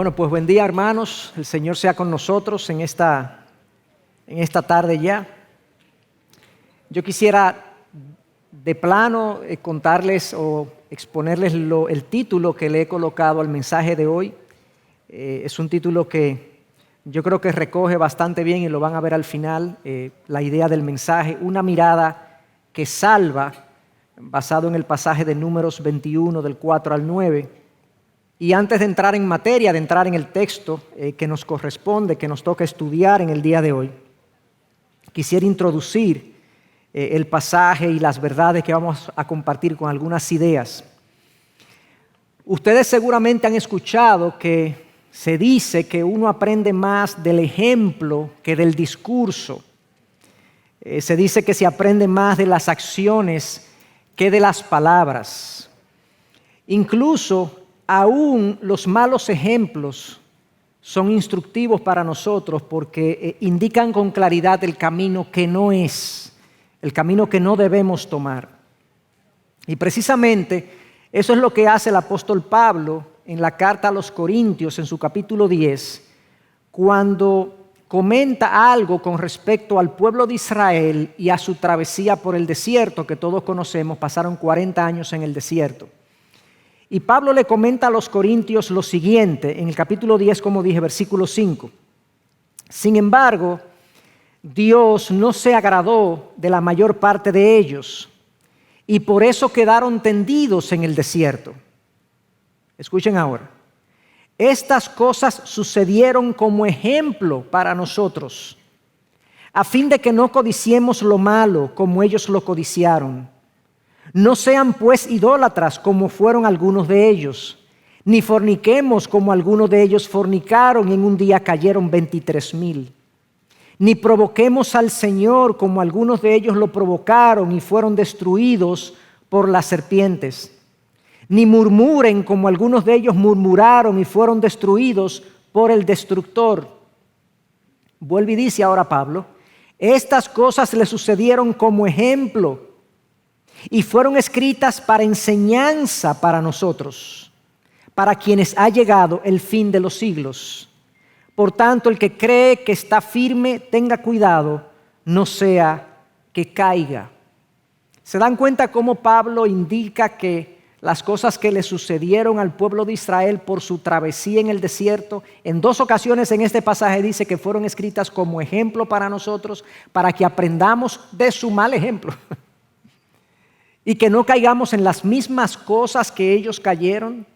Bueno, pues buen día, hermanos. El Señor sea con nosotros en esta tarde ya. Yo quisiera de plano contarles o exponerles el título que le he colocado al mensaje de hoy. Es un título que yo creo que recoge bastante bien, y lo van a ver al final, la idea del mensaje: una mirada que salva, basado en el pasaje de Números 21, del 4 al 9. Y antes de entrar en materia, de entrar en el texto que nos corresponde, que nos toca estudiar en el día de hoy, quisiera introducir el pasaje y las verdades que vamos a compartir con algunas ideas. Ustedes seguramente han escuchado que se dice que uno aprende más del ejemplo que del discurso. Se dice que se aprende más de las acciones que de las palabras. Incluso aún los malos ejemplos son instructivos para nosotros, porque indican con claridad el camino que no es, el camino que no debemos tomar. Y precisamente eso es lo que hace el apóstol Pablo en la carta a los Corintios, en su capítulo 10, cuando comenta algo con respecto al pueblo de Israel y a su travesía por el desierto, que todos conocemos. Pasaron 40 años en el desierto. Y Pablo le comenta a los corintios lo siguiente, en el capítulo 10, como dije, versículo 5. Sin embargo, Dios no se agradó de la mayor parte de ellos, y por eso quedaron tendidos en el desierto. Escuchen ahora. Estas cosas sucedieron como ejemplo para nosotros, a fin de que no codiciemos lo malo como ellos lo codiciaron. No sean pues idólatras como fueron algunos de ellos, ni forniquemos como algunos de ellos fornicaron y en un día cayeron 23,000. Ni provoquemos al Señor como algunos de ellos lo provocaron y fueron destruidos por las serpientes. Ni murmuren como algunos de ellos murmuraron y fueron destruidos por el destructor. Vuelve y dice ahora Pablo: estas cosas le sucedieron como ejemplo y fueron escritas para enseñanza para nosotros, para quienes ha llegado el fin de los siglos. Por tanto, el que cree que está firme, tenga cuidado, no sea que caiga. ¿Se dan cuenta cómo Pablo indica que las cosas que le sucedieron al pueblo de Israel por su travesía en el desierto, en dos ocasiones en este pasaje dice que fueron escritas como ejemplo para nosotros, para que aprendamos de su mal ejemplo y que no caigamos en las mismas cosas que ellos cayeron?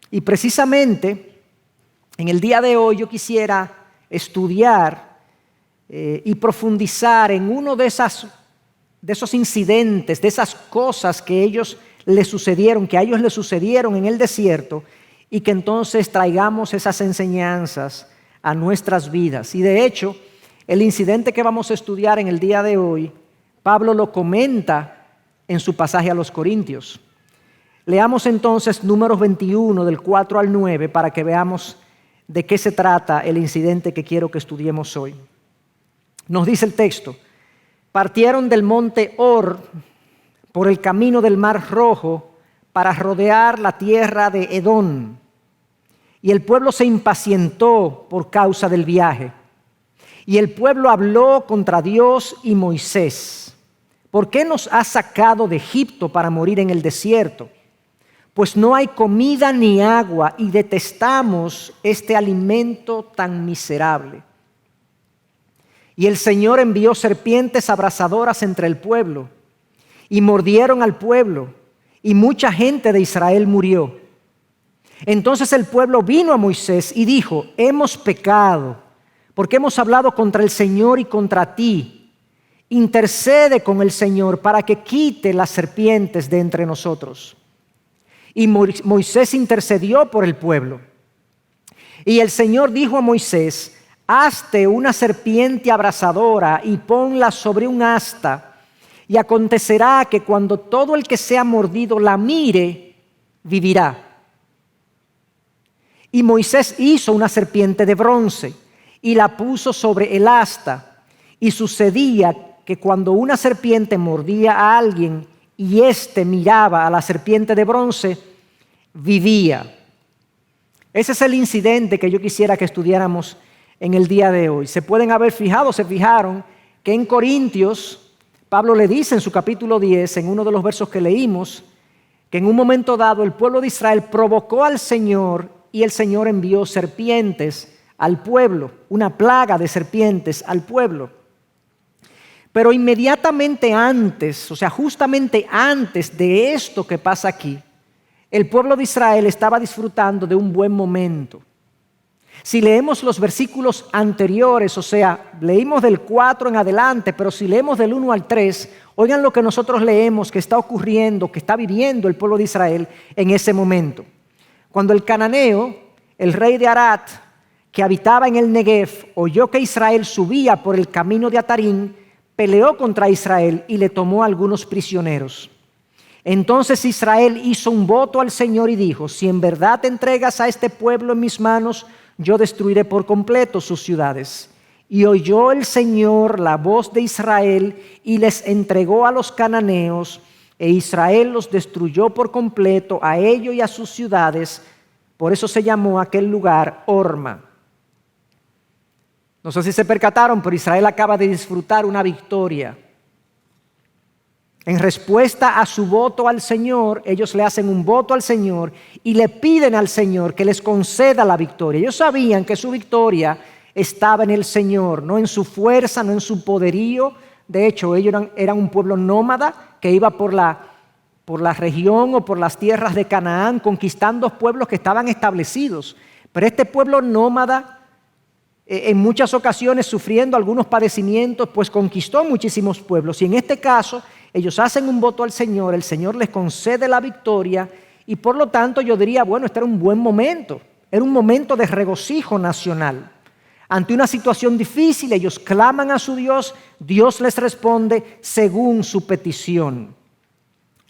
Y precisamente en el día de hoy yo quisiera estudiar y profundizar en uno de esos incidentes, de esas cosas que a ellos les sucedieron en el desierto, y que entonces traigamos esas enseñanzas a nuestras vidas. Y de hecho, el incidente que vamos a estudiar en el día de hoy, Pablo lo comenta en su pasaje a los Corintios. Leamos entonces Números 21 del 4 al 9 para que veamos de qué se trata el incidente que quiero que estudiemos hoy. Nos dice el texto: partieron del monte Hor por el camino del Mar Rojo para rodear la tierra de Edom. Y el pueblo se impacientó por causa del viaje. Y el pueblo habló contra Dios y Moisés: ¿por qué nos has sacado de Egipto para morir en el desierto? Pues no hay comida ni agua y detestamos este alimento tan miserable. Y el Señor envió serpientes abrasadoras entre el pueblo, y mordieron al pueblo, y mucha gente de Israel murió. Entonces el pueblo vino a Moisés y dijo: hemos pecado, porque hemos hablado contra el Señor y contra ti. Intercede con el Señor para que quite las serpientes de entre nosotros. Y Moisés intercedió por el pueblo. Y el Señor dijo a Moisés: hazte una serpiente abrasadora y ponla sobre un asta, y acontecerá que cuando todo el que sea mordido la mire, vivirá. Y Moisés hizo una serpiente de bronce y la puso sobre el asta, y sucedía que cuando una serpiente mordía a alguien y éste miraba a la serpiente de bronce, vivía. Ese es el incidente que yo quisiera que estudiáramos en el día de hoy. Se pueden haber fijado, se fijaron que en Corintios, Pablo le dice en su capítulo 10, en uno de los versos que leímos, que en un momento dado el pueblo de Israel provocó al Señor y el Señor envió serpientes al pueblo, una plaga de serpientes al pueblo. Pero inmediatamente antes, o sea, justamente antes de esto que pasa aquí, el pueblo de Israel estaba disfrutando de un buen momento. Si leemos los versículos anteriores, o sea, leímos del 4 en adelante, pero si leemos del 1 al 3, oigan lo que nosotros leemos que está ocurriendo, que está viviendo el pueblo de Israel en ese momento. Cuando el cananeo, el rey de Arad, que habitaba en el Negev, oyó que Israel subía por el camino de Atarín, peleó contra Israel y le tomó algunos prisioneros. Entonces Israel hizo un voto al Señor y dijo: si en verdad te entregas a este pueblo en mis manos, yo destruiré por completo sus ciudades. Y oyó el Señor la voz de Israel y les entregó a los cananeos, e Israel los destruyó por completo a ellos y a sus ciudades. Por eso se llamó aquel lugar Horma. No sé si se percataron, pero Israel acaba de disfrutar una victoria. En respuesta a su voto al Señor, ellos le hacen un voto al Señor y le piden al Señor que les conceda la victoria. Ellos sabían que su victoria estaba en el Señor, no en su fuerza, no en su poderío. De hecho, ellos eran un pueblo nómada que iba por la región o por las tierras de Canaán conquistando pueblos que estaban establecidos. Pero este pueblo nómada, en muchas ocasiones sufriendo algunos padecimientos, pues conquistó muchísimos pueblos. Y en este caso, ellos hacen un voto al Señor, el Señor les concede la victoria y por lo tanto yo diría, bueno, este era un buen momento, era un momento de regocijo nacional. Ante una situación difícil, ellos claman a su Dios, Dios les responde según su petición.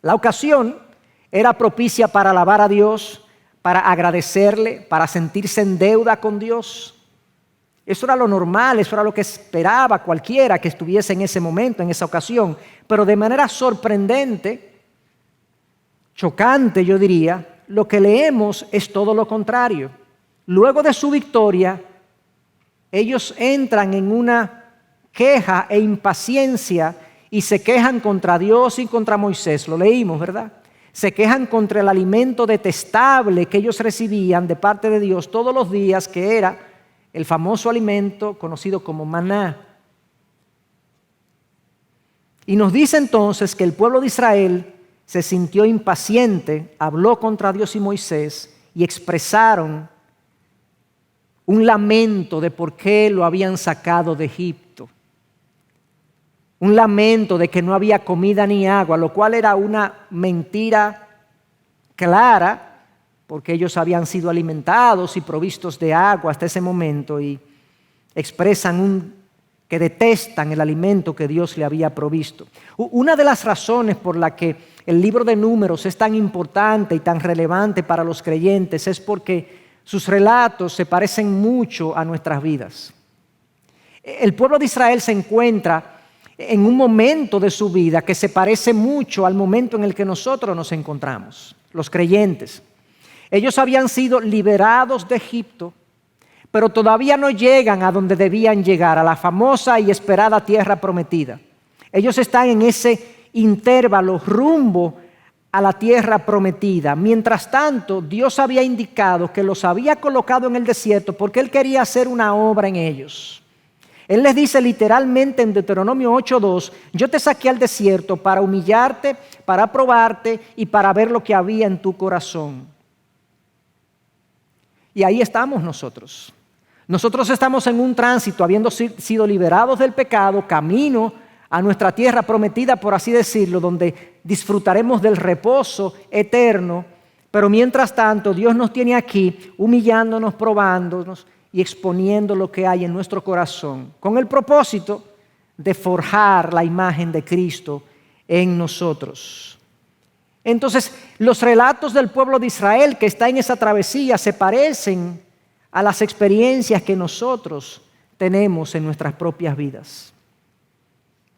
La ocasión era propicia para alabar a Dios, para agradecerle, para sentirse en deuda con Dios. Eso era lo normal, eso era lo que esperaba cualquiera que estuviese en ese momento, en esa ocasión. Pero de manera sorprendente, chocante yo diría, lo que leemos es todo lo contrario. Luego de su victoria, ellos entran en una queja e impaciencia y se quejan contra Dios y contra Moisés. Lo leímos, ¿verdad? Se quejan contra el alimento detestable que ellos recibían de parte de Dios todos los días, que era el famoso alimento conocido como maná. Y nos dice entonces que el pueblo de Israel se sintió impaciente, habló contra Dios y Moisés y expresaron un lamento de por qué lo habían sacado de Egipto. Un lamento de que no había comida ni agua, lo cual era una mentira clara, porque ellos habían sido alimentados y provistos de agua hasta ese momento y expresan que detestan el alimento que Dios le había provisto. Una de las razones por la que el libro de Números es tan importante y tan relevante para los creyentes es porque sus relatos se parecen mucho a nuestras vidas. El pueblo de Israel se encuentra en un momento de su vida que se parece mucho al momento en el que nosotros nos encontramos, los creyentes. Ellos habían sido liberados de Egipto, pero todavía no llegan a donde debían llegar, a la famosa y esperada tierra prometida. Ellos están en ese intervalo rumbo a la tierra prometida. Mientras tanto, Dios había indicado que los había colocado en el desierto porque Él quería hacer una obra en ellos. Él les dice literalmente en Deuteronomio 8:2, yo te saqué al desierto para humillarte, para probarte y para ver lo que había en tu corazón. Y ahí estamos nosotros. Nosotros estamos en un tránsito, habiendo sido liberados del pecado, camino a nuestra tierra prometida, por así decirlo, donde disfrutaremos del reposo eterno. Pero mientras tanto, Dios nos tiene aquí humillándonos, probándonos y exponiendo lo que hay en nuestro corazón, con el propósito de forjar la imagen de Cristo en nosotros. Entonces, los relatos del pueblo de Israel que está en esa travesía se parecen a las experiencias que nosotros tenemos en nuestras propias vidas.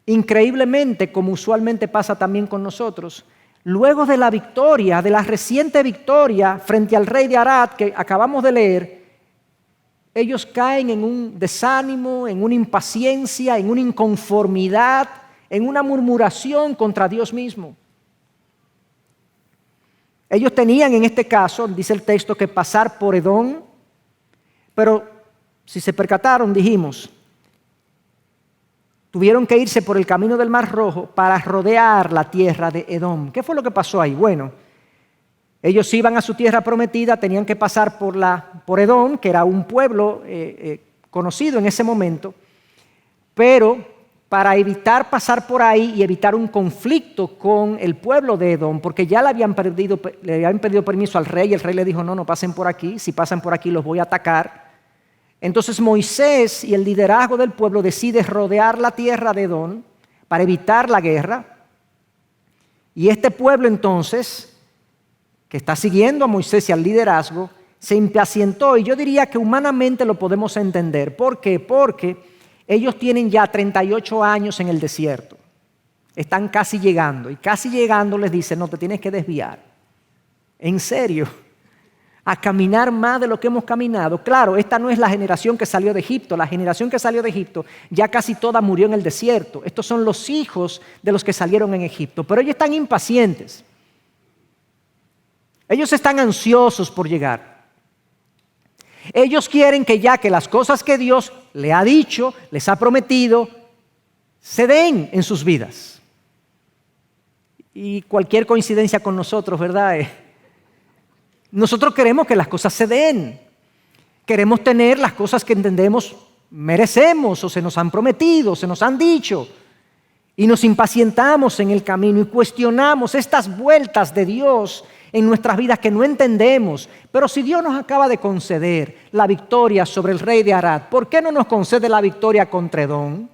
Increíblemente, como usualmente pasa también con nosotros, luego de la victoria, de la reciente victoria frente al rey de Arad que acabamos de leer, ellos caen en un desánimo, en una impaciencia, en una inconformidad, en una murmuración contra Dios mismo. Ellos tenían en este caso, dice el texto, que pasar por Edom, pero si se percataron, dijimos, tuvieron que irse por el camino del Mar Rojo para rodear la tierra de Edom. ¿Qué fue lo que pasó ahí? Bueno, ellos iban a su tierra prometida, tenían que pasar por Edom, que era un pueblo conocido en ese momento, pero para evitar pasar por ahí y evitar un conflicto con el pueblo de Edom, porque ya le habían pedido permiso al rey, y el rey le dijo, no pasen por aquí, si pasan por aquí los voy a atacar. Entonces Moisés y el liderazgo del pueblo decide rodear la tierra de Edom para evitar la guerra. Y este pueblo entonces, que está siguiendo a Moisés y al liderazgo, se impacientó, y yo diría que humanamente lo podemos entender. ¿Por qué? Porque ellos tienen ya 38 años en el desierto. Están casi llegando, y casi llegando les dice, no, te tienes que desviar. ¿En serio? A caminar más de lo que hemos caminado. Claro, esta no es la generación que salió de Egipto. La generación que salió de Egipto ya casi toda murió en el desierto. Estos son los hijos de los que salieron en Egipto. Pero ellos están impacientes. Ellos están ansiosos por llegar. Ellos quieren que ya que las cosas que Dios le ha dicho, les ha prometido, se den en sus vidas. Y cualquier coincidencia con nosotros, ¿verdad? Nosotros queremos que las cosas se den. Queremos tener las cosas que entendemos merecemos o se nos han prometido, se nos han dicho. Y nos impacientamos en el camino y cuestionamos estas vueltas de Dios en nuestras vidas que no entendemos. Pero si Dios nos acaba de conceder la victoria sobre el rey de Arad, ¿por qué no nos concede la victoria contra Edom?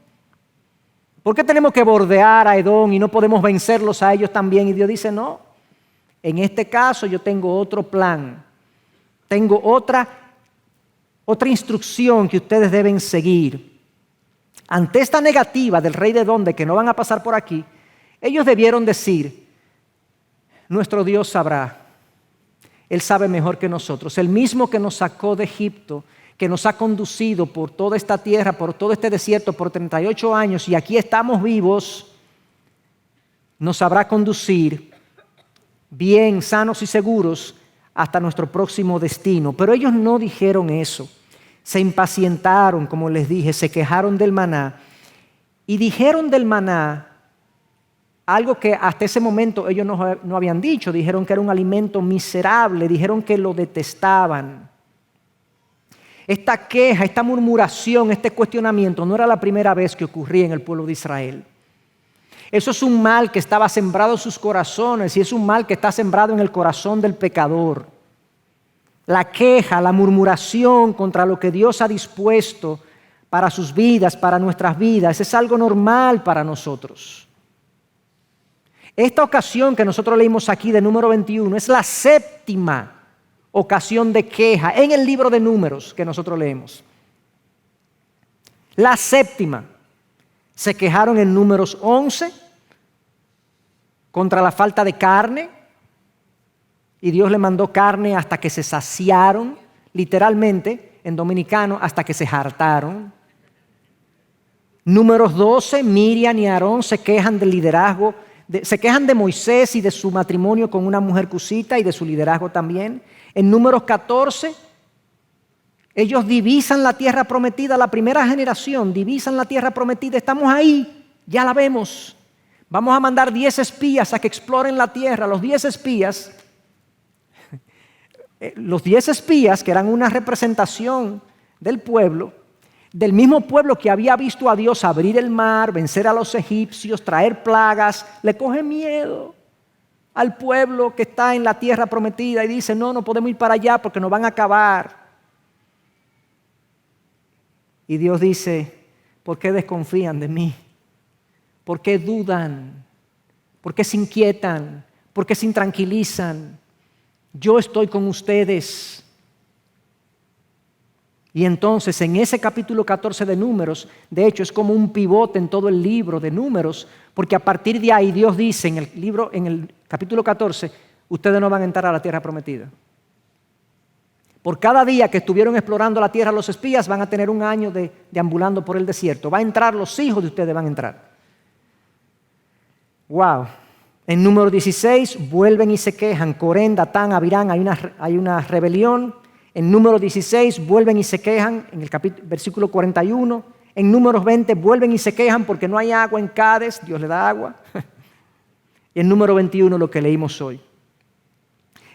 ¿Por qué tenemos que bordear a Edom y no podemos vencerlos a ellos también? Y Dios dice, no, en este caso yo tengo otro plan, tengo otra instrucción que ustedes deben seguir. Ante esta negativa del rey de Edom de que no van a pasar por aquí, ellos debieron decir, nuestro Dios sabrá, Él sabe mejor que nosotros, el mismo que nos sacó de Egipto, que nos ha conducido por toda esta tierra, por todo este desierto, por 38 años, y aquí estamos vivos, nos sabrá conducir bien, sanos y seguros, hasta nuestro próximo destino. Pero ellos no dijeron eso. Se impacientaron, como les dije, se quejaron del maná, y dijeron del maná algo que hasta ese momento ellos no habían dicho. Dijeron que era un alimento miserable, dijeron que lo detestaban. Esta queja, esta murmuración, este cuestionamiento no era la primera vez que ocurría en el pueblo de Israel. Eso es un mal que estaba sembrado en sus corazones y es un mal que está sembrado en el corazón del pecador. La queja, la murmuración contra lo que Dios ha dispuesto para sus vidas, para nuestras vidas, es algo normal para nosotros. Esta ocasión que nosotros leímos aquí de número 21 es la séptima ocasión de queja en el libro de Números que nosotros leemos. La séptima. Se quejaron en Números 11 contra la falta de carne y Dios le mandó carne hasta que se saciaron, literalmente en dominicano, hasta que se hartaron. Números 12, Miriam y Aarón se quejan del liderazgo, se quejan de Moisés y de su matrimonio con una mujer cusita y de su liderazgo también. En Números 14, ellos divisan la tierra prometida, la primera generación divisan la tierra prometida, estamos ahí, ya la vemos. Vamos a mandar 10 espías a que exploren la tierra. Los 10 espías que eran una representación del pueblo, del mismo pueblo que había visto a Dios abrir el mar, vencer a los egipcios, traer plagas, le coge miedo al pueblo que está en la tierra prometida y dice, no podemos ir para allá porque nos van a acabar. Y Dios dice, ¿por qué desconfían de mí? ¿Por qué dudan? ¿Por qué se inquietan? ¿Por qué se intranquilizan? Yo estoy con ustedes. Y entonces en ese capítulo 14 de Números, de hecho es como un pivote en todo el libro de Números, porque a partir de ahí Dios dice en el capítulo 14, ustedes no van a entrar a la tierra prometida. Por cada día que estuvieron explorando la tierra los espías van a tener un año deambulando por el desierto. Va a entrar, los hijos de ustedes van a entrar. Wow. En número 16 vuelven y se quejan. Corén, Datán, Abirán, hay una rebelión. En número 16 vuelven y se quejan, en el versículo 41. En números 20 vuelven y se quejan porque no hay agua en Cades, Dios le da agua. Y en número 21 lo que leímos hoy.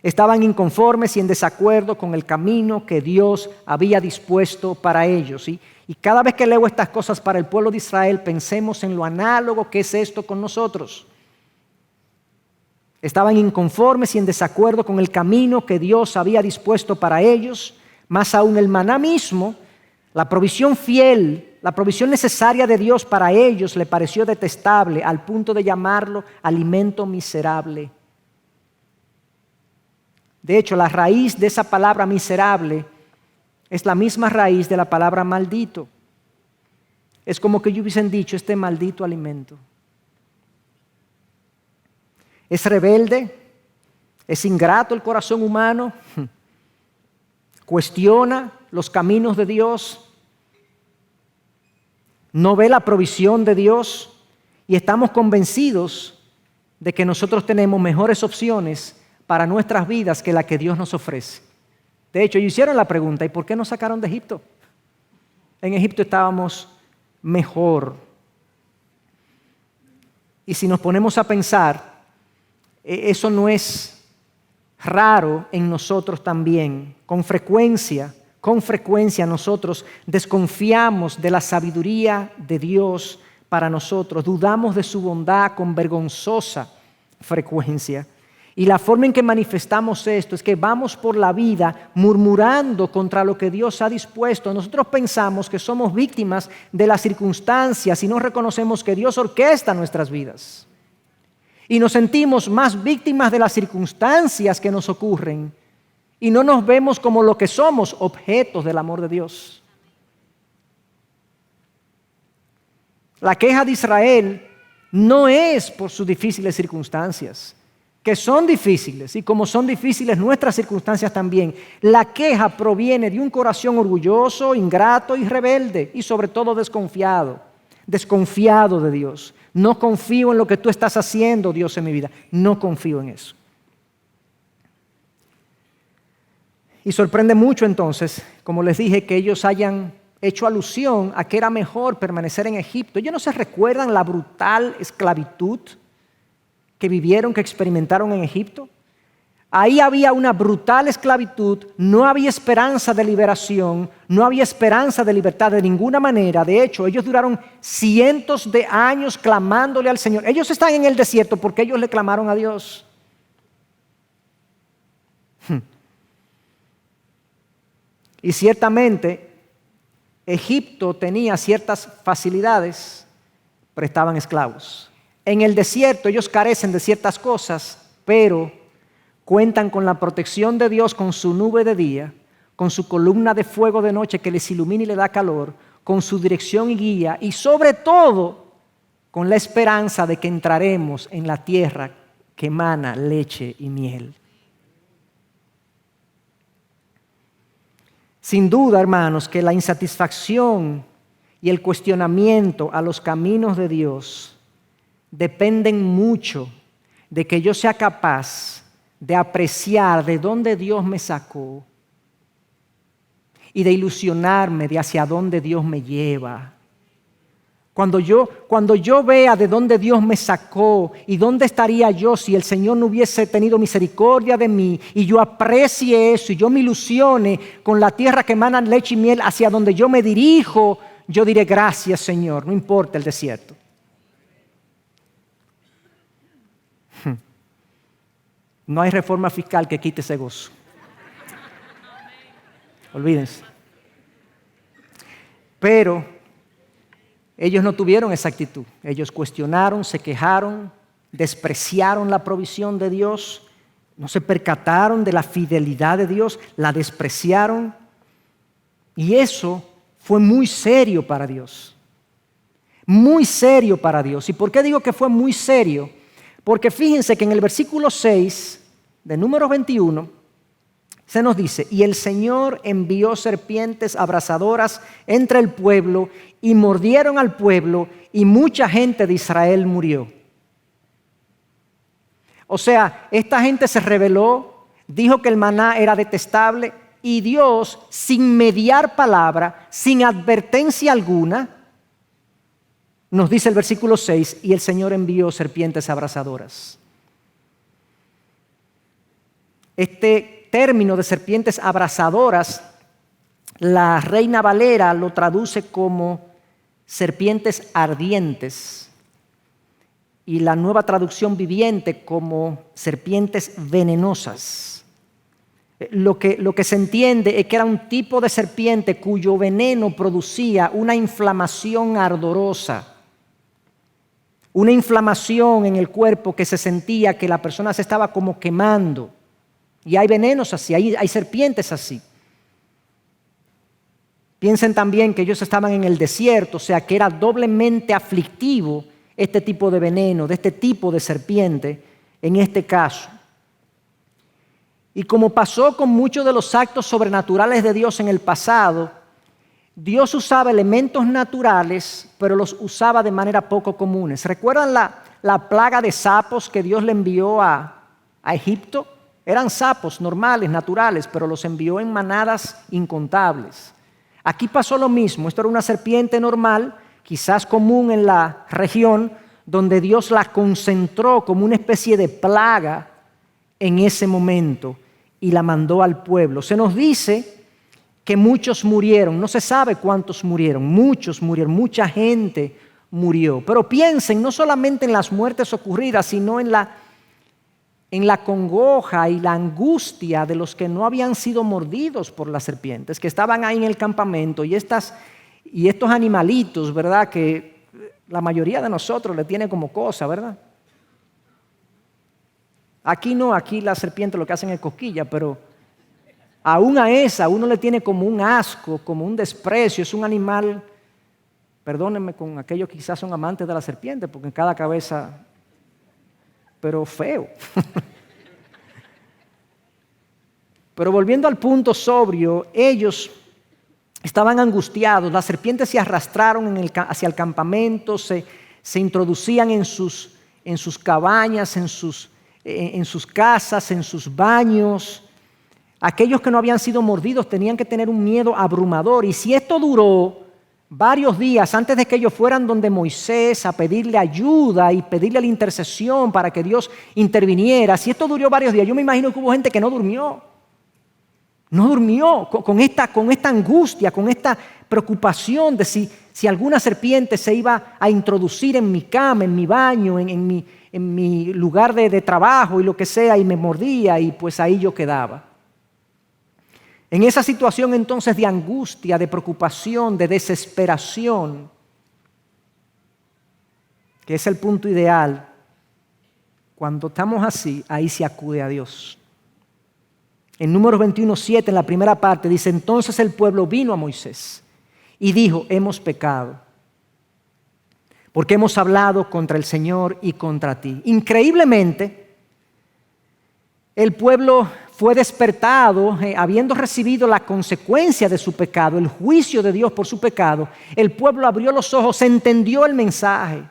Estaban inconformes y en desacuerdo con el camino que Dios había dispuesto para ellos. ¿Sí? Y cada vez que leo estas cosas para el pueblo de Israel, pensemos en lo análogo que es esto con nosotros. Estaban inconformes y en desacuerdo con el camino que Dios había dispuesto para ellos. Más aún el maná mismo, la provisión fiel, la provisión necesaria de Dios para ellos le pareció detestable al punto de llamarlo alimento miserable. De hecho, la raíz de esa palabra miserable es la misma raíz de la palabra maldito. Es como que ellos hubiesen dicho este maldito alimento. Es rebelde, es ingrato el corazón humano, cuestiona los caminos de Dios, no ve la provisión de Dios y estamos convencidos de que nosotros tenemos mejores opciones para nuestras vidas que la que Dios nos ofrece. De hecho, ellos hicieron la pregunta, ¿y por qué nos sacaron de Egipto? En Egipto estábamos mejor. Y si nos ponemos a pensar, eso no es raro en nosotros también. Con frecuencia nosotros desconfiamos de la sabiduría de Dios para nosotros. Dudamos de su bondad con vergonzosa frecuencia. Y la forma en que manifestamos esto es que vamos por la vida murmurando contra lo que Dios ha dispuesto. Nosotros pensamos que somos víctimas de las circunstancias y no reconocemos que Dios orquesta nuestras vidas. Y nos sentimos más víctimas de las circunstancias que nos ocurren y no nos vemos como lo que somos, objetos del amor de Dios. La queja de Israel no es por sus difíciles circunstancias, que son difíciles, y como son difíciles nuestras circunstancias también. La queja proviene de un corazón orgulloso, ingrato y rebelde, y sobre todo desconfiado de Dios. No confío en lo que tú estás haciendo, Dios, en mi vida. No confío en eso. Y sorprende mucho entonces, como les dije, que ellos hayan hecho alusión a que era mejor permanecer en Egipto. Ellos no se recuerdan la brutal esclavitud que vivieron, que experimentaron en Egipto. Ahí había una brutal esclavitud, no había esperanza de liberación, no había esperanza de libertad de ninguna manera. De hecho, ellos duraron cientos de años clamándole al Señor. Ellos están en el desierto porque ellos le clamaron a Dios. Y ciertamente, Egipto tenía ciertas facilidades, pero estaban esclavos. En el desierto ellos carecen de ciertas cosas, pero cuentan con la protección de Dios, con su nube de día, con su columna de fuego de noche que les ilumina y les da calor, con su dirección y guía, y sobre todo con la esperanza de que entraremos en la tierra que emana leche y miel. Sin duda, hermanos, que la insatisfacción y el cuestionamiento a los caminos de Dios dependen mucho de que yo sea capaz de apreciar de dónde Dios me sacó y de ilusionarme de hacia dónde Dios me lleva. Cuando yo vea de dónde Dios me sacó y dónde estaría yo si el Señor no hubiese tenido misericordia de mí, y yo aprecie eso y yo me ilusione con la tierra que emana leche y miel hacia donde yo me dirijo, yo diré gracias, Señor, no importa el desierto. No hay reforma fiscal que quite ese gozo. Olvídense. Pero ellos no tuvieron esa actitud. Ellos cuestionaron, se quejaron, despreciaron la provisión de Dios, no se percataron de la fidelidad de Dios, la despreciaron. Y eso fue muy serio para Dios. Muy serio para Dios. ¿Y por qué digo que fue muy serio? Porque fíjense que en el versículo 6 de Números 21 se nos dice: y el Señor envió serpientes abrasadoras entre el pueblo y mordieron al pueblo, y mucha gente de Israel murió. O sea, esta gente se rebeló, dijo que el maná era detestable, y Dios, sin mediar palabra, sin advertencia alguna, nos dice el versículo 6, y el Señor envió serpientes abrasadoras. Este término de serpientes abrasadoras, la Reina Valera lo traduce como serpientes ardientes, y la Nueva Traducción Viviente como serpientes venenosas. Lo que se entiende es que era un tipo de serpiente cuyo veneno producía una inflamación ardorosa, una inflamación en el cuerpo que se sentía que la persona se estaba como quemando. Y hay venenos así, hay serpientes así. Piensen también que ellos estaban en el desierto, o sea que era doblemente aflictivo este tipo de veneno, de este tipo de serpiente en este caso. Y como pasó con muchos de los actos sobrenaturales de Dios en el pasado, Dios usaba elementos naturales, pero los usaba de manera poco comunes. ¿Recuerdan la plaga de sapos que Dios le envió a Egipto? Eran sapos normales, naturales, pero los envió en manadas incontables. Aquí pasó lo mismo. Esto era una serpiente normal, quizás común en la región, donde Dios la concentró como una especie de plaga en ese momento y la mandó al pueblo. Se nos dice que muchos murieron, no se sabe cuántos murieron, muchos murieron, mucha gente murió. Pero piensen no solamente en las muertes ocurridas, sino en la congoja y la angustia de los que no habían sido mordidos por las serpientes, que estaban ahí en el campamento, y estos animalitos, ¿verdad?, que la mayoría de nosotros le tiene como cosa, ¿verdad? Aquí no, aquí las serpientes lo que hacen es cosquilla, pero aún a esa uno le tiene como un asco, como un desprecio. Es un animal, perdónenme con aquellos que quizás son amantes de la serpiente, porque en cada cabeza, pero feo. Pero volviendo al punto sobrio, ellos estaban angustiados. Las serpientes se arrastraron hacia el campamento, se introducían en sus cabañas, en sus casas, en sus baños. Aquellos que no habían sido mordidos tenían que tener un miedo abrumador. Y si esto duró varios días antes de que ellos fueran donde Moisés a pedirle ayuda y pedirle la intercesión para que Dios interviniera, si esto duró varios días, yo me imagino que hubo gente que no durmió. No durmió con esta angustia, con esta preocupación de si alguna serpiente se iba a introducir en mi cama, en mi baño, en mi lugar de trabajo y lo que sea, y me mordía, y pues ahí yo quedaba. En esa situación entonces de angustia, de preocupación, de desesperación, que es el punto ideal, cuando estamos así, ahí se acude a Dios. En Números 21:7, en la primera parte, dice: entonces el pueblo vino a Moisés y dijo: hemos pecado, porque hemos hablado contra el Señor y contra ti. Increíblemente, el pueblo fue despertado, habiendo recibido la consecuencia de su pecado, el juicio de Dios por su pecado. El pueblo abrió los ojos, entendió el mensaje,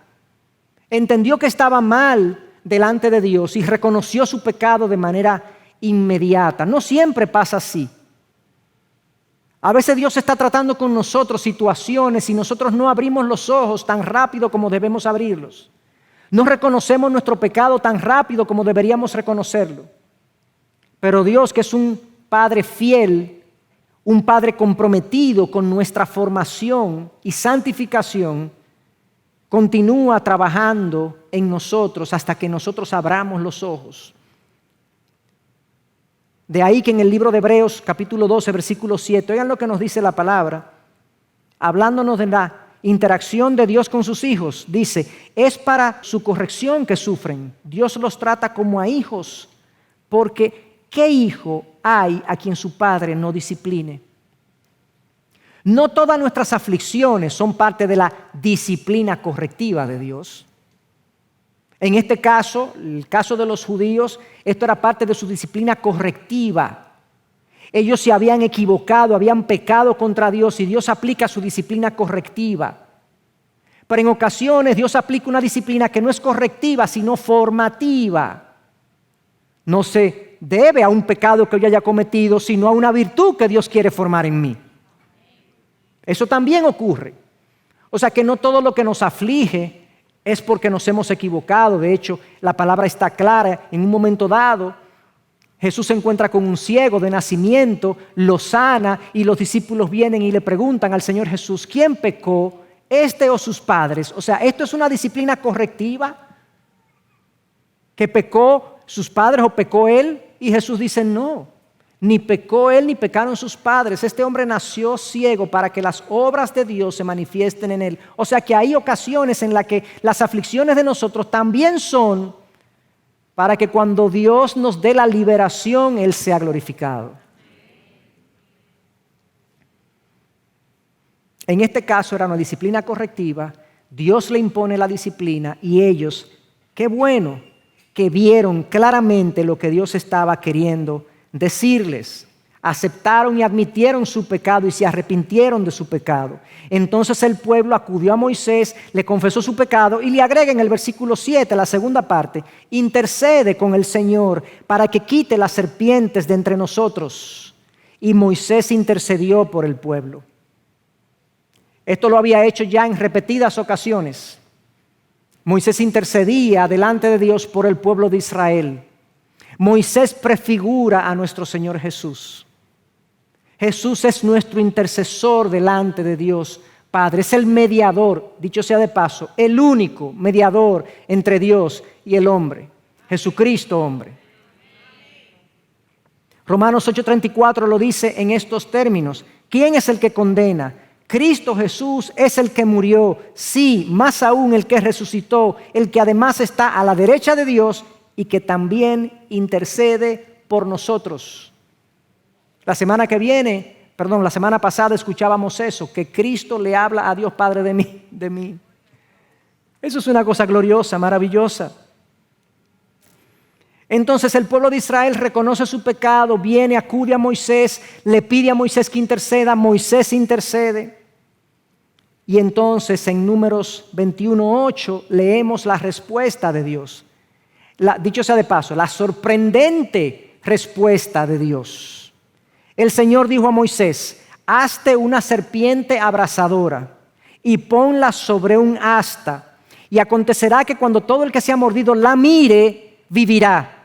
entendió que estaba mal delante de Dios y reconoció su pecado de manera inmediata. No siempre pasa así. A veces Dios está tratando con nosotros situaciones y nosotros no abrimos los ojos tan rápido como debemos abrirlos. No reconocemos nuestro pecado tan rápido como deberíamos reconocerlo. Pero Dios, que es un Padre fiel, un Padre comprometido con nuestra formación y santificación, continúa trabajando en nosotros hasta que nosotros abramos los ojos. De ahí que en el libro de Hebreos, capítulo 12, versículo 7, oigan lo que nos dice la palabra, hablándonos de la interacción de Dios con sus hijos. Dice: es para su corrección que sufren. Dios los trata como a hijos, porque ¿qué hijo hay a quien su padre no discipline? No todas nuestras aflicciones son parte de la disciplina correctiva de Dios. En este caso, el caso de los judíos, esto era parte de su disciplina correctiva. Ellos se habían equivocado, habían pecado contra Dios y Dios aplica su disciplina correctiva. Pero en ocasiones Dios aplica una disciplina que no es correctiva, sino formativa. No se debe a un pecado que yo haya cometido, sino a una virtud que Dios quiere formar en mí. Eso también ocurre. O sea que no todo lo que nos aflige es porque nos hemos equivocado. De hecho, la palabra está clara. En un momento dado, Jesús se encuentra con un ciego de nacimiento, lo sana y los discípulos vienen y le preguntan al Señor Jesús, ¿quién pecó, este o sus padres? O sea, ¿esto es una disciplina correctiva? ¿Que pecó sus padres o pecó él? Y Jesús dice, no, ni pecó él ni pecaron sus padres. Este hombre nació ciego para que las obras de Dios se manifiesten en él. O sea que hay ocasiones en las que las aflicciones de nosotros también son para que cuando Dios nos dé la liberación, Él sea glorificado. En este caso era una disciplina correctiva, Dios le impone la disciplina y ellos, qué bueno que vieron claramente lo que Dios estaba queriendo decirles. Aceptaron y admitieron su pecado y se arrepintieron de su pecado. Entonces el pueblo acudió a Moisés, le confesó su pecado y le agrega en el versículo 7, la segunda parte, intercede con el Señor para que quite las serpientes de entre nosotros. Y Moisés intercedió por el pueblo. Esto lo había hecho ya en repetidas ocasiones. Moisés intercedía delante de Dios por el pueblo de Israel. Moisés prefigura a nuestro Señor Jesús. Jesús es nuestro intercesor delante de Dios Padre. Es el mediador, dicho sea de paso, el único mediador entre Dios y el hombre. Jesucristo hombre. Romanos 8:34 lo dice en estos términos. ¿Quién es el que condena? Cristo Jesús es el que murió, sí, más aún el que resucitó, el que además está a la derecha de Dios y que también intercede por nosotros. La semana pasada escuchábamos eso, que Cristo le habla a Dios Padre de mí. Eso es una cosa gloriosa, maravillosa. Entonces el pueblo de Israel reconoce su pecado, viene, acude a Moisés, le pide a Moisés que interceda, Moisés intercede. Y entonces en Números 21:8 leemos la respuesta de Dios. Dicho sea de paso, la sorprendente respuesta de Dios. El Señor dijo a Moisés, hazte una serpiente abrasadora y ponla sobre un asta, y acontecerá que cuando todo el que sea mordido la mire, vivirá.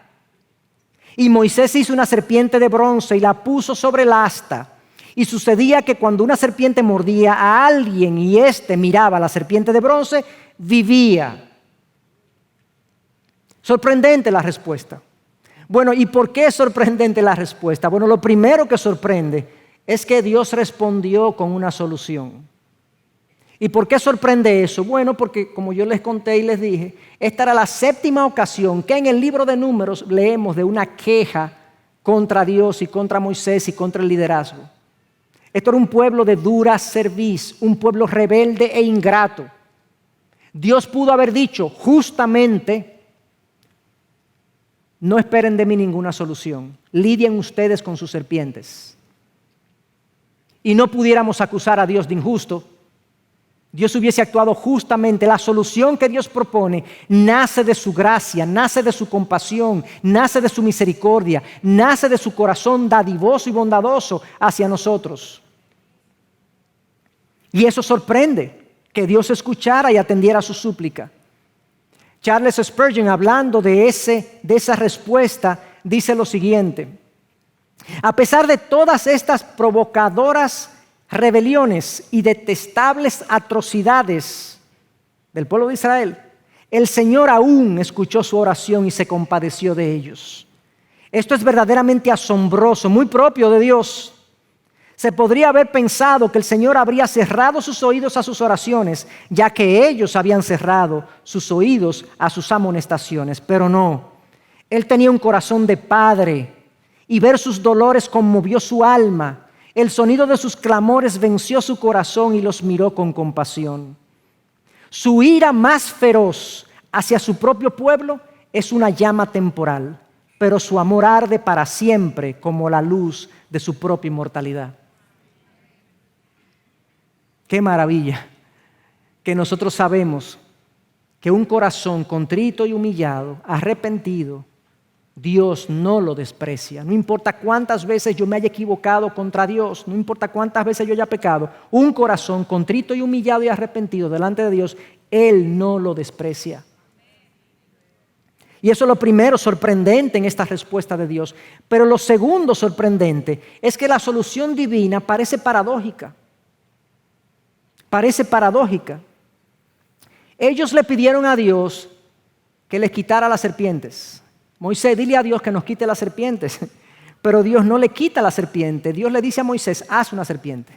Y Moisés hizo una serpiente de bronce y la puso sobre el asta. Y sucedía que cuando una serpiente mordía a alguien y éste miraba a la serpiente de bronce, vivía. Sorprendente la respuesta. Bueno, ¿y por qué es sorprendente la respuesta? Bueno, lo primero que sorprende es que Dios respondió con una solución. ¿Y por qué sorprende eso? Bueno, porque como yo les conté y les dije, esta era la 7ª ocasión que en el libro de Números leemos de una queja contra Dios y contra Moisés y contra el liderazgo. Esto era un pueblo de dura cerviz, un pueblo rebelde e ingrato. Dios pudo haber dicho justamente, no esperen de mí ninguna solución, lidien ustedes con sus serpientes. Y no pudiéramos acusar a Dios de injusto. Dios hubiese actuado justamente. La solución que Dios propone nace de su gracia, nace de su compasión, nace de su misericordia, nace de su corazón dadivoso y bondadoso hacia nosotros. Y eso sorprende, que Dios escuchara y atendiera su súplica. Charles Spurgeon, hablando de esa respuesta, dice lo siguiente: a pesar de todas estas provocadoras rebeliones y detestables atrocidades del pueblo de Israel, el Señor aún escuchó su oración y se compadeció de ellos. Esto es verdaderamente asombroso, muy propio de Dios. Se podría haber pensado que el Señor habría cerrado sus oídos a sus oraciones, ya que ellos habían cerrado sus oídos a sus amonestaciones, pero no. Él tenía un corazón de padre y ver sus dolores conmovió su alma. El sonido de sus clamores venció su corazón y los miró con compasión. Su ira más feroz hacia su propio pueblo es una llama temporal, pero su amor arde para siempre como la luz de su propia inmortalidad. Qué maravilla que nosotros sabemos que un corazón contrito y humillado, arrepentido, Dios no lo desprecia. No importa cuántas veces yo me haya equivocado contra Dios, no importa cuántas veces yo haya pecado, un corazón contrito y humillado y arrepentido delante de Dios, Él no lo desprecia. Y eso es lo primero sorprendente en esta respuesta de Dios. Pero lo segundo sorprendente es que la solución divina parece paradójica. Parece paradójica. Ellos le pidieron a Dios que les quitara las serpientes. Moisés, dile a Dios que nos quite las serpientes. Pero Dios no le quita la serpiente. Dios le dice a Moisés, haz una serpiente.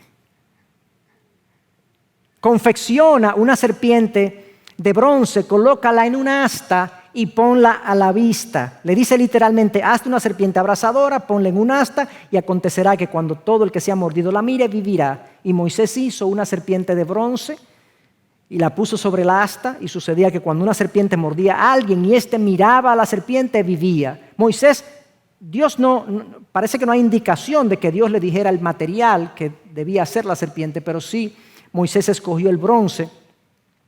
Confecciona una serpiente de bronce, colócala en una asta y ponla a la vista. Le dice literalmente, hazte una serpiente abrasadora, ponla en un asta y acontecerá que cuando todo el que sea mordido la mire, vivirá. Y Moisés hizo una serpiente de bronce y la puso sobre la asta, y sucedía que cuando una serpiente mordía a alguien y éste miraba a la serpiente, vivía. Moisés, parece que no hay indicación de que Dios le dijera el material que debía hacer la serpiente, pero sí Moisés escogió el bronce.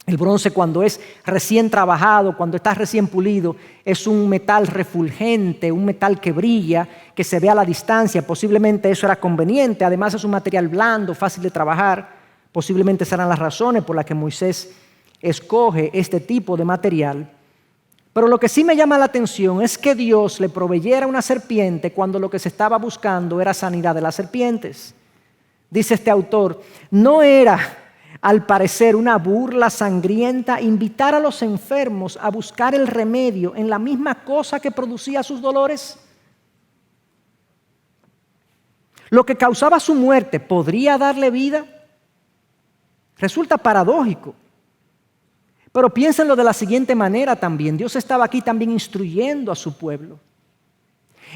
El bronce, cuando es recién trabajado, cuando está recién pulido, es un metal refulgente, un metal que brilla, que se ve a la distancia. Posiblemente eso era conveniente. Además es un material blando, fácil de trabajar. Posiblemente serán las razones por las que Moisés escoge este tipo de material. Pero lo que sí me llama la atención es que Dios le proveyera una serpiente cuando lo que se estaba buscando era sanidad de las serpientes. Dice este autor, no era, al parecer, una burla sangrienta invitar a los enfermos a buscar el remedio en la misma cosa que producía sus dolores. Lo que causaba su muerte, ¿podría darle vida? Resulta paradójico. Pero piénsenlo de la siguiente manera también. Dios estaba aquí también instruyendo a su pueblo.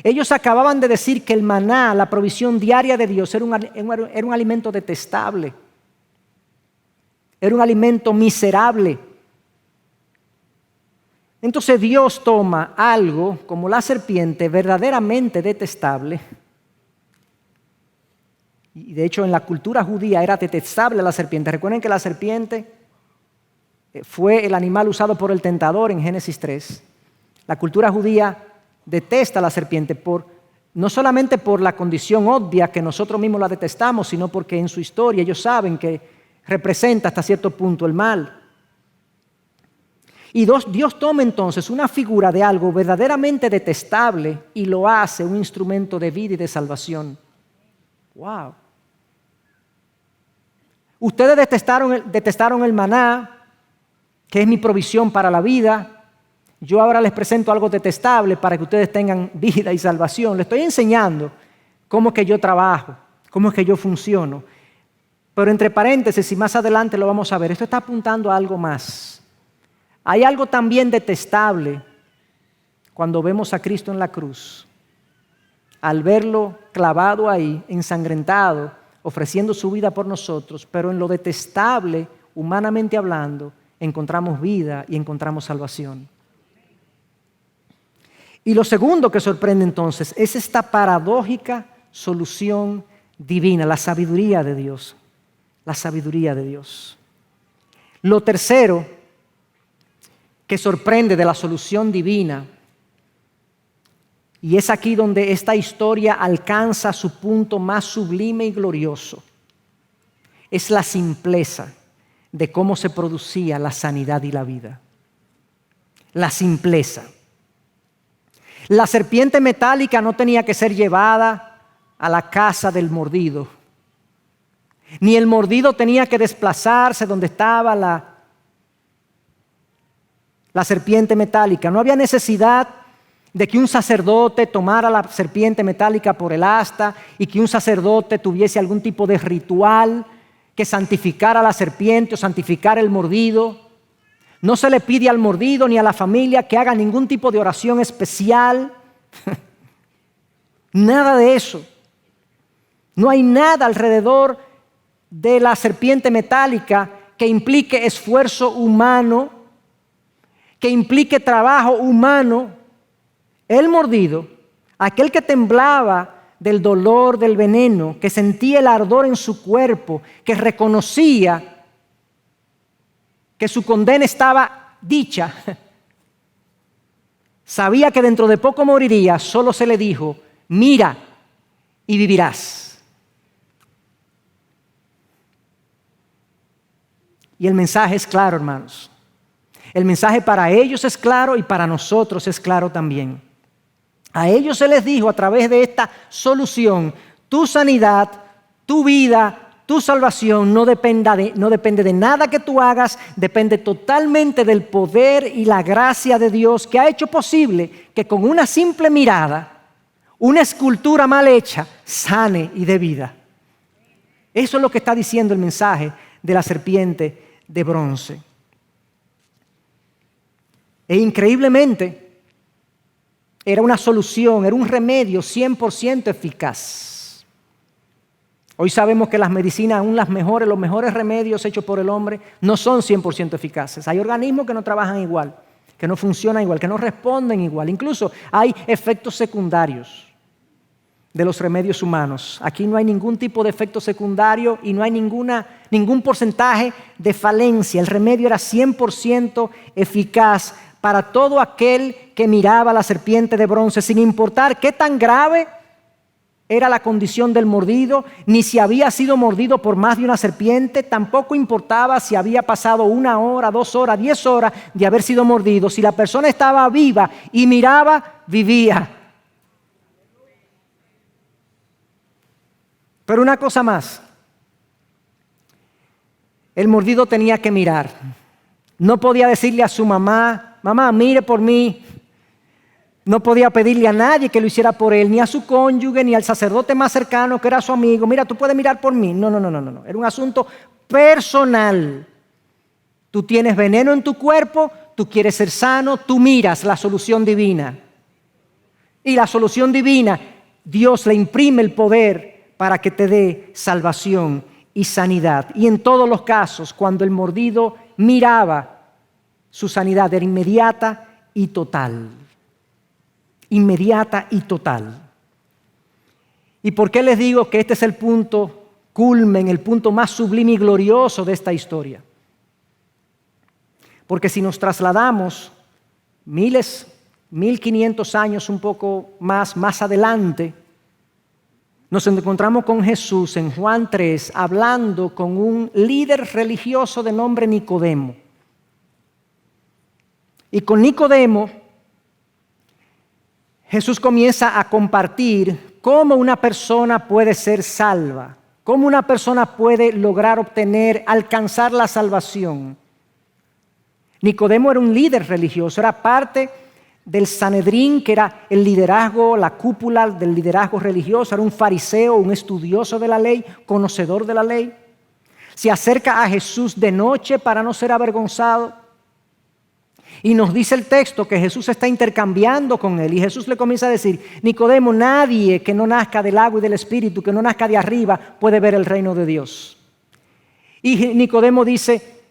Ellos acababan de decir que el maná, la provisión diaria de Dios, era un alimento detestable. Era un alimento miserable. Entonces Dios toma algo como la serpiente verdaderamente detestable. Y de hecho en la cultura judía era detestable la serpiente. Recuerden que la serpiente fue el animal usado por el tentador en Génesis 3. La cultura judía detesta a la serpiente no solamente por la condición obvia que nosotros mismos la detestamos, sino porque en su historia ellos saben que representa hasta cierto punto el mal. Y Dios toma entonces una figura de algo verdaderamente detestable y lo hace un instrumento de vida y de salvación. ¡Wow! Ustedes detestaron el maná, que es mi provisión para la vida. Yo ahora les presento algo detestable para que ustedes tengan vida y salvación. Les estoy enseñando cómo es que yo trabajo, cómo es que yo funciono. Pero entre paréntesis, y más adelante lo vamos a ver, esto está apuntando a algo más. Hay algo también detestable cuando vemos a Cristo en la cruz. Al verlo clavado ahí, ensangrentado, ofreciendo su vida por nosotros, pero en lo detestable, humanamente hablando, encontramos vida y encontramos salvación. Y lo segundo que sorprende entonces es esta paradójica solución divina, la sabiduría de Dios. La sabiduría de Dios. Lo tercero que sorprende de la solución divina, y es aquí donde esta historia alcanza su punto más sublime y glorioso, es la simpleza de cómo se producía la sanidad y la vida. La simpleza. La serpiente metálica no tenía que ser llevada a la casa del mordido, ni el mordido tenía que desplazarse donde estaba la serpiente metálica. No había necesidad de que un sacerdote tomara la serpiente metálica por el asta y que un sacerdote tuviese algún tipo de ritual que santificara a la serpiente o santificara el mordido. No se le pide al mordido ni a la familia que haga ningún tipo de oración especial. Nada de eso. No hay nada alrededor de la serpiente metálica que implique esfuerzo humano, que implique trabajo humano. El mordido, aquel que temblaba del dolor del veneno, que sentía el ardor en su cuerpo, que reconocía que su condena estaba dicha, sabía que dentro de poco moriría, solo se le dijo: mira y vivirás. Y el mensaje es claro, hermanos. El mensaje para ellos es claro y para nosotros es claro también. A ellos se les dijo a través de esta solución: tu sanidad, tu vida, tu salvación no depende de nada que tú hagas, depende totalmente del poder y la gracia de Dios, que ha hecho posible que con una simple mirada, una escultura mal hecha, sane y dé vida. Eso es lo que está diciendo el mensaje de la serpiente de bronce. E increíblemente, era una solución, era un remedio 100% eficaz. Hoy sabemos que las medicinas, aún los mejores remedios hechos por el hombre, no son 100% eficaces. Hay organismos que no trabajan igual, que no funcionan igual, que no responden igual. Incluso hay efectos secundarios de los remedios humanos. Aquí no hay ningún tipo de efecto secundario y no hay ningún porcentaje de falencia. El remedio era 100% eficaz para todo aquel que miraba a la serpiente de bronce, sin importar qué tan grave era la condición del mordido, ni si había sido mordido por más de una serpiente. Tampoco importaba si había pasado 1 hora, 2 horas, 10 horas de haber sido mordido. Si la persona estaba viva y miraba, vivía. Pero una cosa más, el mordido tenía que mirar. No podía decirle a su mamá: mamá, mire por mí. No podía pedirle a nadie que lo hiciera por él, ni a su cónyuge, ni al sacerdote más cercano que era su amigo: mira, tú puedes mirar por mí. No. Era un asunto personal. Tú tienes veneno en tu cuerpo, tú quieres ser sano, tú miras la solución divina. Y la solución divina, Dios le imprime el poder para que te dé salvación y sanidad. Y en todos los casos, cuando el mordido miraba, su sanidad era inmediata y total. Inmediata y total. ¿Y por qué les digo que este es el punto culmen, el punto más sublime y glorioso de esta historia? Porque si nos trasladamos 1500 años, un poco más adelante, nos encontramos con Jesús en Juan 3, hablando con un líder religioso de nombre Nicodemo. Y con Nicodemo, Jesús comienza a compartir cómo una persona puede ser salva, cómo una persona puede lograr alcanzar la salvación. Nicodemo era un líder religioso, era parte del Sanedrín, que era el liderazgo, la cúpula del liderazgo religioso. Era un fariseo, un estudioso de la ley, conocedor de la ley. Se acerca a Jesús de noche para no ser avergonzado. Y nos dice el texto que Jesús está intercambiando con él. Y Jesús le comienza a decir: Nicodemo, nadie que no nazca del agua y del Espíritu, que no nazca de arriba, puede ver el reino de Dios. Y Nicodemo dice: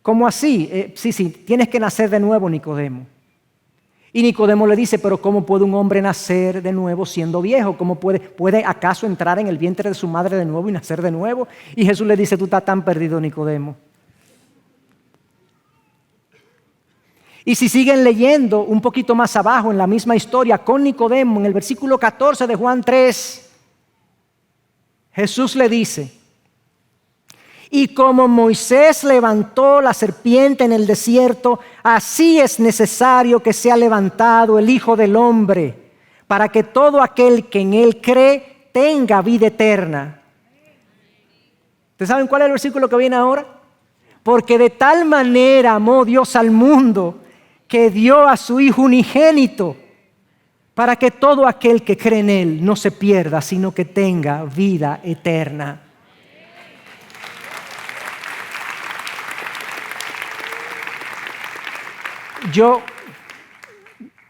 ¿cómo así? Sí, tienes que nacer de nuevo, Nicodemo. Y Nicodemo le dice: pero ¿cómo puede un hombre nacer de nuevo siendo viejo? ¿Cómo puede acaso entrar en el vientre de su madre de nuevo y nacer de nuevo? Y Jesús le dice: tú estás tan perdido, Nicodemo. Y si siguen leyendo un poquito más abajo en la misma historia con Nicodemo, en el versículo 14 de Juan 3, Jesús le dice: y como Moisés levantó la serpiente en el desierto, así es necesario que sea levantado el Hijo del Hombre, para que todo aquel que en él cree tenga vida eterna. ¿Ustedes saben cuál es el versículo que viene ahora? Porque de tal manera amó Dios al mundo, que dio a su Hijo unigénito, para que todo aquel que cree en él no se pierda, sino que tenga vida eterna.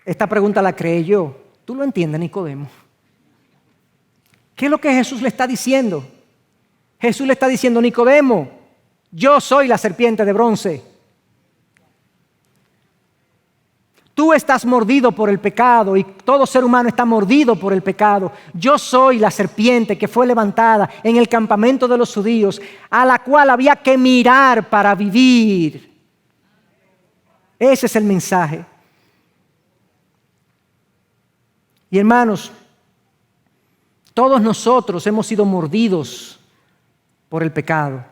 Esta pregunta la creé yo. ¿Tú lo entiendes, Nicodemo? ¿Qué es lo que Jesús le está diciendo? Jesús le está diciendo, Nicodemo, yo soy la serpiente de bronce. Tú estás mordido por el pecado y todo ser humano está mordido por el pecado. Yo soy la serpiente que fue levantada en el campamento de los judíos, a la cual había que mirar para vivir. Ese es el mensaje. Y hermanos, todos nosotros hemos sido mordidos por el pecado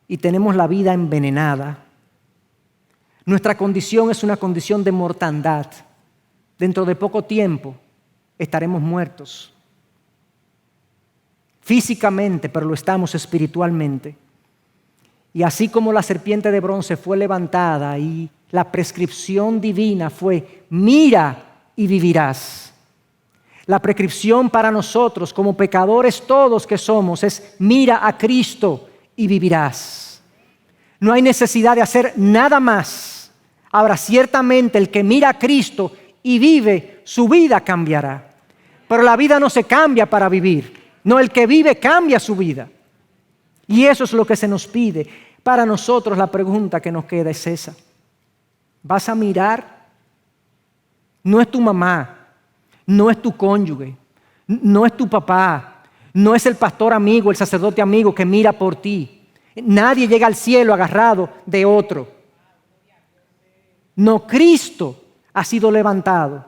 y tenemos la vida envenenada. Nuestra condición es una condición de mortandad. Dentro de poco tiempo estaremos muertos. Físicamente, pero lo estamos espiritualmente. Y así como la serpiente de bronce fue levantada y la prescripción divina fue, mira y vivirás. La prescripción para nosotros, como pecadores todos que somos, es mira a Cristo y vivirás. No hay necesidad de hacer nada más. Ahora, ciertamente el que mira a Cristo y vive, su vida cambiará. Pero la vida no se cambia para vivir. No, el que vive cambia su vida. Y eso es lo que se nos pide. Para nosotros la pregunta que nos queda es esa. ¿Vas a mirar? No es tu mamá, no es tu cónyuge, no es tu papá, no es el pastor amigo, el sacerdote amigo que mira por ti. Nadie llega al cielo agarrado de otro. No, Cristo ha sido levantado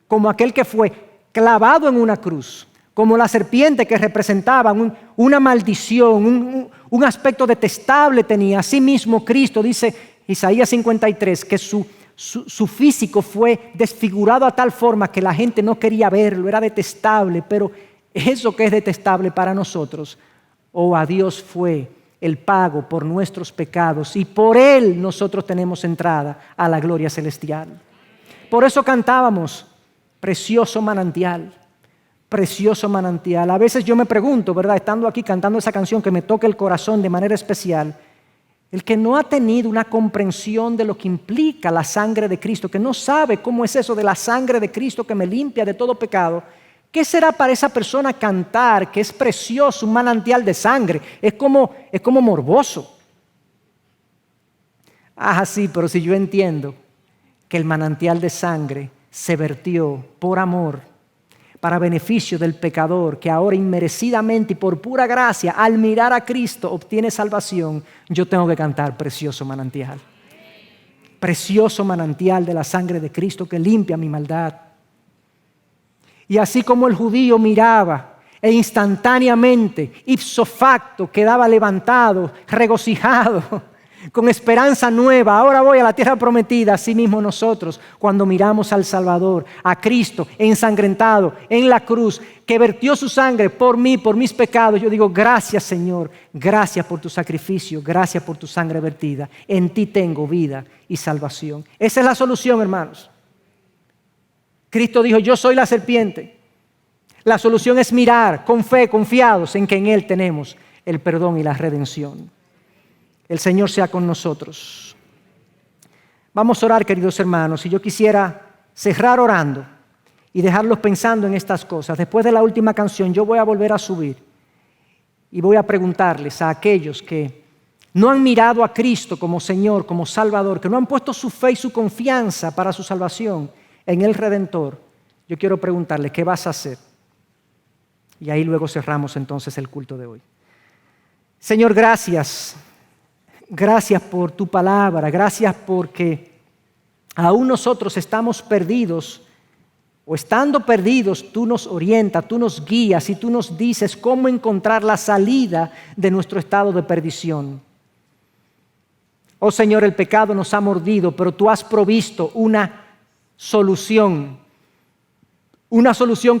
como aquel que fue clavado en una cruz, como la serpiente que representaba una maldición, un aspecto detestable tenía. Asimismo Cristo, dice Isaías 53, que su físico fue desfigurado a tal forma que la gente no quería verlo, era detestable, pero eso que es detestable para nosotros, a Dios fue el pago por nuestros pecados y por Él nosotros tenemos entrada a la gloria celestial. Por eso cantábamos, precioso manantial, precioso manantial. A veces yo me pregunto, ¿verdad? Estando aquí cantando esa canción que me toca el corazón de manera especial, el que no ha tenido una comprensión de lo que implica la sangre de Cristo, que no sabe cómo es eso de la sangre de Cristo que me limpia de todo pecado, ¿qué será para esa persona cantar que es precioso, un manantial de sangre? Es como morboso. Sí, pero si yo entiendo que el manantial de sangre se vertió por amor, para beneficio del pecador, que ahora inmerecidamente y por pura gracia, al mirar a Cristo, obtiene salvación, yo tengo que cantar precioso manantial. Precioso manantial de la sangre de Cristo que limpia mi maldad. Y así como el judío miraba e instantáneamente, ipso facto, quedaba levantado, regocijado, con esperanza nueva, ahora voy a la tierra prometida. Así mismo nosotros, cuando miramos al Salvador, a Cristo ensangrentado en la cruz, que vertió su sangre por mí, por mis pecados, yo digo, gracias Señor, gracias por tu sacrificio, gracias por tu sangre vertida. En ti tengo vida y salvación. Esa es la solución, hermanos. Cristo dijo, yo soy la serpiente. La solución es mirar con fe, confiados en que en Él tenemos el perdón y la redención. El Señor sea con nosotros. Vamos a orar, queridos hermanos, y yo quisiera cerrar orando y dejarlos pensando en estas cosas. Después de la última canción, yo voy a volver a subir y voy a preguntarles a aquellos que no han mirado a Cristo como Señor, como Salvador, que no han puesto su fe y su confianza para su salvación en el Redentor. Yo quiero preguntarles, ¿qué vas a hacer? Y ahí luego cerramos entonces el culto de hoy. Señor, gracias. Gracias por tu palabra, gracias porque aún nosotros estamos perdidos o estando perdidos, tú nos orientas, tú nos guías y tú nos dices cómo encontrar la salida de nuestro estado de perdición. Oh Señor, el pecado nos ha mordido, pero tú has provisto una solución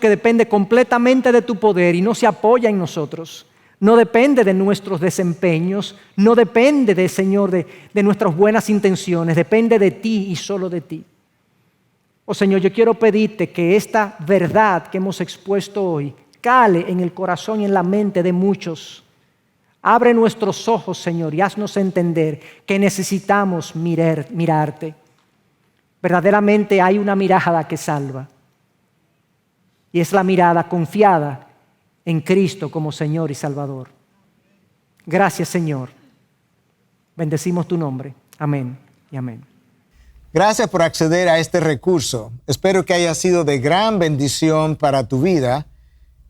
que depende completamente de tu poder y no se apoya en nosotros. No depende de nuestros desempeños, no depende, Señor, de nuestras buenas intenciones, depende de ti y solo de ti. Oh Señor, yo quiero pedirte que esta verdad que hemos expuesto hoy cale en el corazón y en la mente de muchos. Abre nuestros ojos, Señor, y haznos entender que necesitamos mirarte. Verdaderamente hay una mirada que salva. y es la mirada confiada en Cristo como Señor y Salvador. Gracias, Señor. Bendecimos tu nombre. Amén y amén. Gracias por acceder a este recurso. Espero que haya sido de gran bendición para tu vida.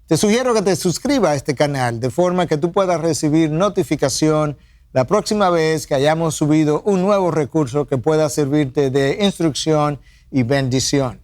Te sugiero que te suscribas a este canal de forma que tú puedas recibir notificación la próxima vez que hayamos subido un nuevo recurso que pueda servirte de instrucción y bendición.